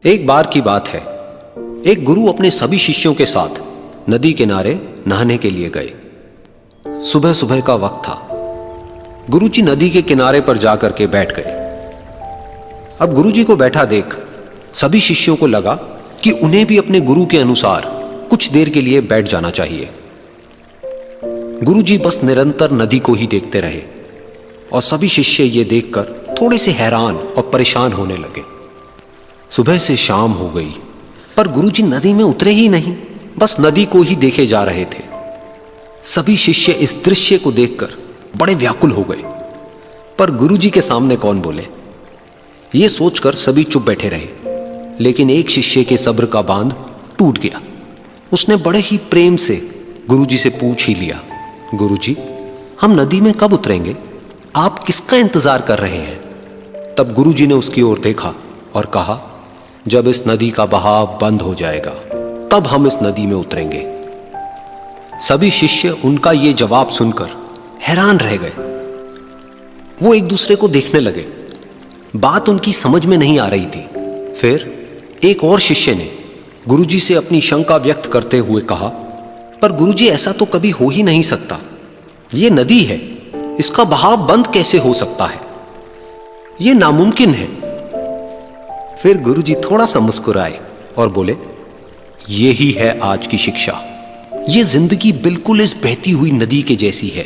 एक बार की बात है, एक गुरु अपने सभी शिष्यों के साथ नदी किनारे नहाने के लिए गए। सुबह सुबह का वक्त था। गुरुजी नदी के किनारे पर जाकर के बैठ गए। अब गुरुजी को बैठा देख सभी शिष्यों को लगा कि उन्हें भी अपने गुरु के अनुसार कुछ देर के लिए बैठ जाना चाहिए। गुरुजी बस निरंतर नदी को ही देखते रहे और सभी शिष्य ये देखकर थोड़े से हैरान और परेशान होने लगे। सुबह से शाम हो गई पर गुरुजी नदी में उतरे ही नहीं, बस नदी को ही देखे जा रहे थे। सभी शिष्य इस दृश्य को देखकर बड़े व्याकुल हो गए, पर गुरुजी के सामने कौन बोले, ये सोचकर सभी चुप बैठे रहे। लेकिन एक शिष्य के सब्र का बांध टूट गया। उसने बड़े ही प्रेम से गुरुजी से पूछ ही लिया, गुरुजी, हम नदी में कब उतरेंगे? आप किसका इंतजार कर रहे हैं? तब गुरुजी ने उसकी ओर देखा और कहा, जब इस नदी का बहाव बंद हो जाएगा तब हम इस नदी में उतरेंगे। सभी शिष्य उनका ये जवाब सुनकर हैरान रह गए। वो एक दूसरे को देखने लगे। बात उनकी समझ में नहीं आ रही थी। फिर एक और शिष्य ने गुरुजी से अपनी शंका व्यक्त करते हुए कहा, पर गुरुजी, ऐसा तो कभी हो ही नहीं सकता। ये नदी है, इसका बहाव बंद कैसे हो सकता है? ये नामुमकिन है। फिर गुरुजी थोड़ा सा मुस्कुराए और बोले, यही है आज की शिक्षा। ये जिंदगी बिल्कुल इस बहती हुई नदी के जैसी है,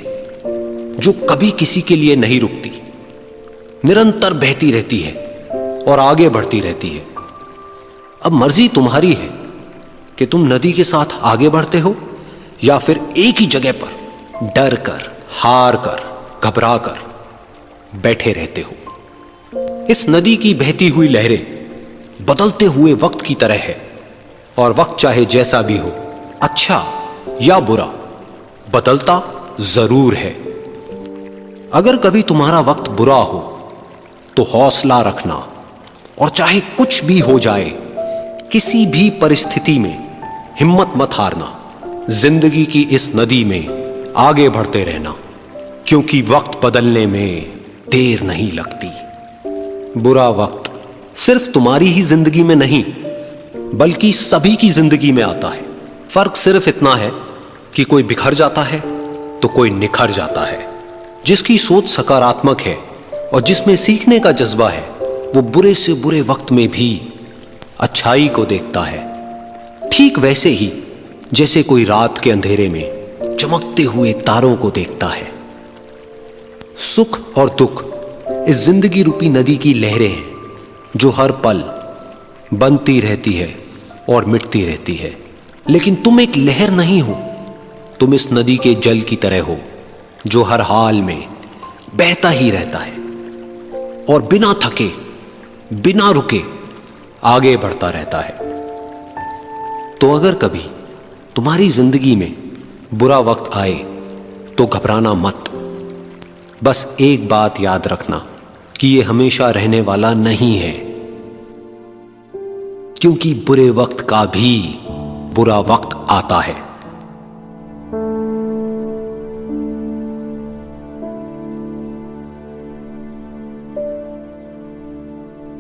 जो कभी किसी के लिए नहीं रुकती, निरंतर बहती रहती है और आगे बढ़ती रहती है। अब मर्जी तुम्हारी है कि तुम नदी के साथ आगे बढ़ते हो या फिर एक ही जगह पर डर कर, हार कर, घबरा कर बैठे रहते हो। इस नदी की बहती हुई लहरें बदलते हुए वक्त की तरह है, और वक्त चाहे जैसा भी हो, अच्छा या बुरा, बदलता जरूर है। अगर कभी तुम्हारा वक्त बुरा हो तो हौसला रखना, और चाहे कुछ भी हो जाए, किसी भी परिस्थिति में हिम्मत मत हारना। जिंदगी की इस नदी में आगे बढ़ते रहना, क्योंकि वक्त बदलने में देर नहीं लगती। बुरा वक्त सिर्फ तुम्हारी ही जिंदगी में नहीं, बल्कि सभी की जिंदगी में आता है। फर्क सिर्फ इतना है कि कोई बिखर जाता है तो कोई निखर जाता है। जिसकी सोच सकारात्मक है और जिसमें सीखने का जज्बा है, वो बुरे से बुरे वक्त में भी अच्छाई को देखता है। ठीक वैसे ही जैसे कोई रात के अंधेरे में चमकते हुए तारों को देखता है। सुख और दुख इस जिंदगी रूपी नदी की लहरें हैं, जो हर पल बनती रहती है और मिटती रहती है। लेकिन तुम एक लहर नहीं हो, तुम इस नदी के जल की तरह हो, जो हर हाल में बहता ही रहता है और बिना थके, बिना रुके आगे बढ़ता रहता है। तो अगर कभी तुम्हारी जिंदगी में बुरा वक्त आए तो घबराना मत। बस एक बात याद रखना कि ये हमेशा रहने वाला नहीं है, क्योंकि बुरे वक्त का भी बुरा वक्त आता है।